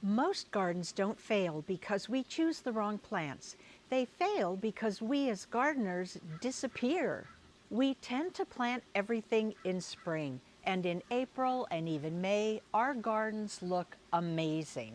Most gardens don't fail because we choose the wrong plants. They fail because we as gardeners disappear. We tend to plant everything in spring, and in April and even May, our gardens look amazing.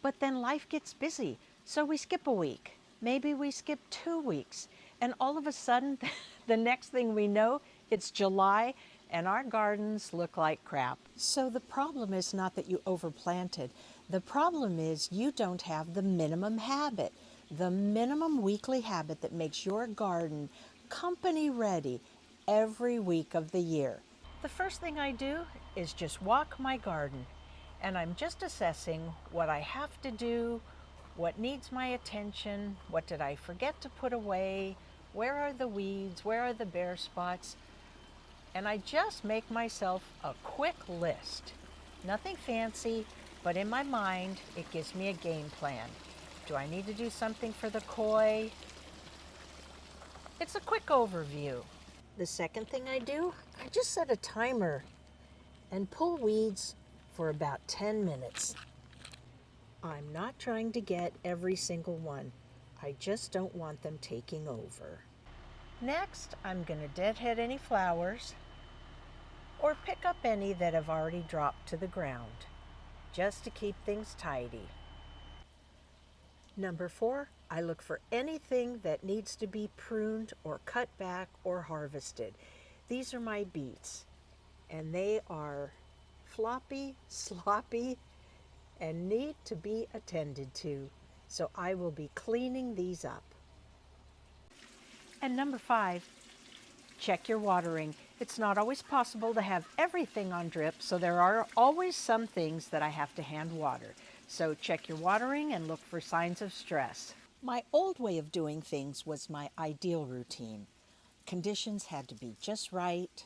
But then life gets busy, so we skip a week. Maybe we skip 2 weeks, and all of a sudden, the next thing we know, it's July and our gardens look like crap. So the problem is not that you overplanted. The problem is you don't have the minimum habit, the minimum weekly habit that makes your garden company ready every week of the year. The first thing I do is just walk my garden, and I'm just assessing what I have to do, what needs my attention, what did I forget to put away, where are the weeds, where are the bare spots, and I just make myself a quick list. Nothing fancy, but in my mind, it gives me a game plan. Do I need to do something for the koi? It's a quick overview. The second thing I do, I just set a timer and pull weeds for about 10 minutes. I'm not trying to get every single one. I just don't want them taking over. Next, I'm going to deadhead any flowers or pick up any that have already dropped to the ground, just to keep things tidy. Number 4, I look for anything that needs to be pruned or cut back or harvested. These are my beets, and they are floppy, sloppy, and need to be attended to. So I will be cleaning these up. And number 5, check your watering. It's not always possible to have everything on drip, so there are always some things that I have to hand water. So check your watering and look for signs of stress. My old way of doing things was my ideal routine. Conditions had to be just right,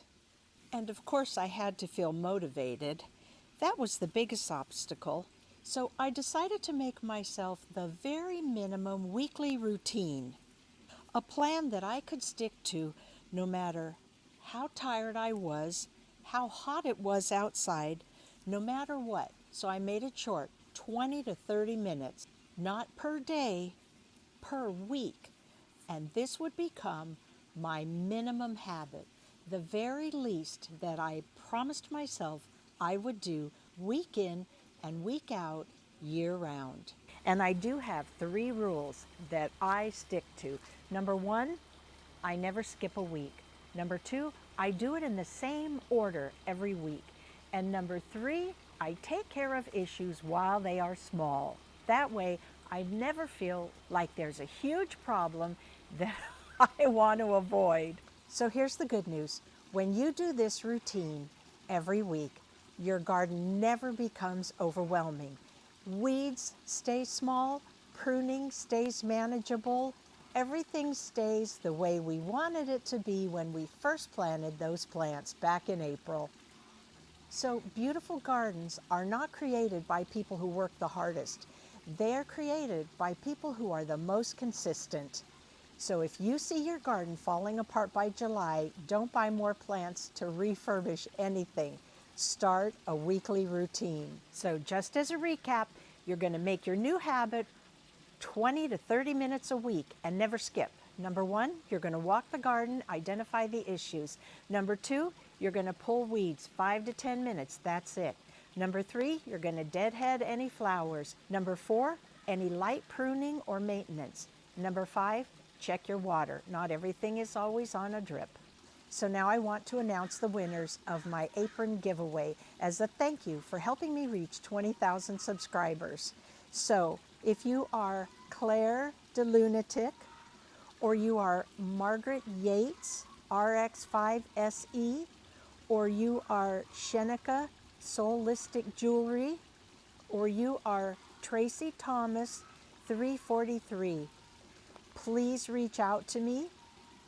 and of course I had to feel motivated. That was the biggest obstacle. So I decided to make myself the very minimum weekly routine. A plan that I could stick to no matter how tired I was, how hot it was outside, no matter what. So I made it short, 20 to 30 minutes, not per day, per week. And this would become my minimum habit, the very least that I promised myself I would do week in and week out, year round. And I do have 3 rules that I stick to. Number 1, I never skip a week. Number 2, I do it in the same order every week. And number 3, I take care of issues while they are small. That way, I never feel like there's a huge problem that I want to avoid. So here's the good news. When you do this routine every week, your garden never becomes overwhelming. Weeds stay small, pruning stays manageable, everything stays the way we wanted it to be when we first planted those plants back in April. So beautiful gardens are not created by people who work the hardest. They're created by people who are the most consistent. So if you see your garden falling apart by July, don't buy more plants to refurbish anything. Start a weekly routine. So just as a recap, you're going to make your new habit 20 to 30 minutes a week and never skip. Number 1, you're going to walk the garden, identify the issues. Number 2, you're going to pull weeds 5 to 10 minutes. That's it. Number 3, you're going to deadhead any flowers. Number 4, any light pruning or maintenance. Number 5, check your water. Not everything is always on a drip. So now I want to announce the winners of my apron giveaway as a thank you for helping me reach 20,000 subscribers. So if you are Claire the Lunatic, or you are Margaret Yates, RX5SE, or you are Shenika Soulistic Jewelry, or you are Tracy Thomas 343, please reach out to me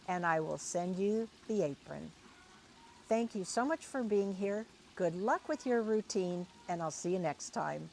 and I will send you the apron. Thank you so much for being here. Good luck with your routine, and I'll see you next time.